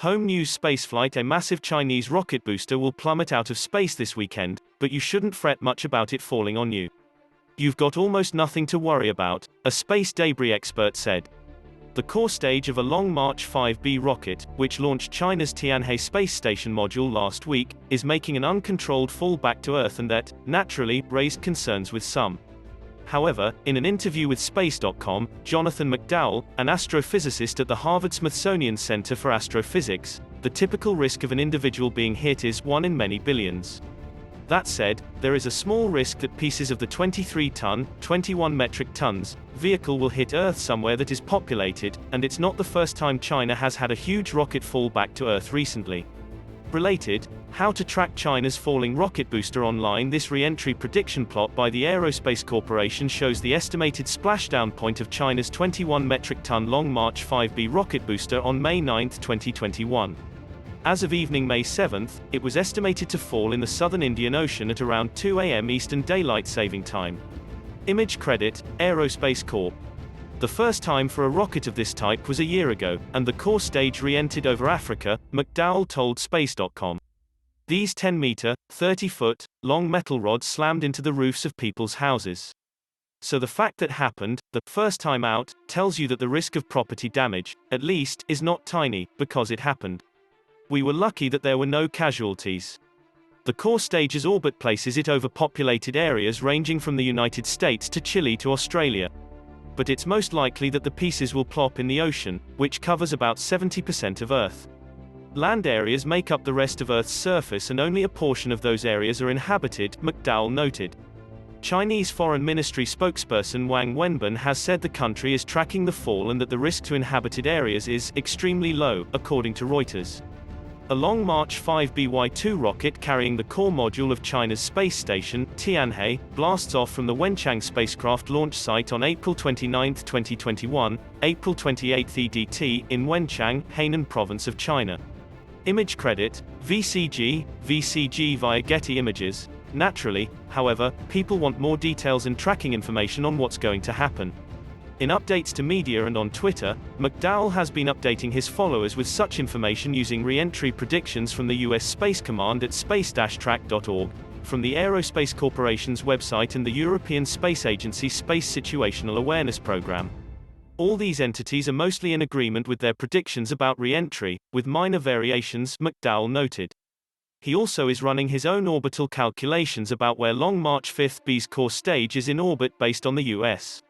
HomeNewsSpaceflightA massive Chinese rocket booster will plummet out of space this weekend, but you shouldn't fret much about it falling on you. You've got almost nothing to worry about, a space debris expert said. The core stage of a Long March 5B rocket, which launched China's Tianhe space station module last week, is making an uncontrolled fall back to Earth and that, naturally, raised concerns with some. However, in an interview with Space.com, Jonathan McDowell, an astrophysicist at the Harvard-Smithsonian Center for Astrophysics, the typical risk of an individual being hit is 1 in many billions. That said, there is a small risk that pieces of the 23-ton, 21 metric tons, vehicle will hit Earth somewhere that is populated, and it's not the first time China has had a huge rocket fall back to Earth recently. Related, how to track China's falling rocket booster online. This re-entry prediction plot by the Aerospace Corporation shows the estimated splashdown point of China's 21 metric ton Long March 5B rocket booster on May 9, 2021. As of evening May 7, it was estimated to fall in the southern Indian Ocean at around 2 a.m. Eastern Daylight Saving Time. Image credit, Aerospace Corp. The first time for a rocket of this type was a year ago, and the core stage re-entered over Africa, McDowell told Space.com. These 10-meter, 30-foot, long metal rods slammed into the roofs of people's houses. So the fact that happened, the first time out, tells you that the risk of property damage, at least, is not tiny, because it happened. We were lucky that there were no casualties. The core stage's orbit places it over populated areas ranging from the United States to Chile to Australia. But it's most likely that the pieces will plop in the ocean, which covers about 70% of Earth. Land areas make up the rest of Earth's surface and only a portion of those areas are inhabited, McDowell noted. Chinese Foreign Ministry spokesperson Wang Wenbin has said the country is tracking the fall and that the risk to inhabited areas is extremely low, according to Reuters. A Long March 5BY-2 rocket carrying the core module of China's space station, Tianhe, blasts off from the Wenchang spacecraft launch site on April 29, 2021, April 28 EDT, in Wenchang, Hainan Province of China. Image credit, VCG via Getty Images. Naturally, however, people want more details and tracking information on what's going to happen. In updates to media and on Twitter, McDowell has been updating his followers with such information using re-entry predictions from the U.S. Space Command at space-track.org, from the Aerospace Corporation's website and the European Space Agency's Space Situational Awareness Program. All these entities are mostly in agreement with their predictions about re-entry, with minor variations, McDowell noted. He also is running his own orbital calculations about where Long March 5B's core stage is in orbit based on the U.S.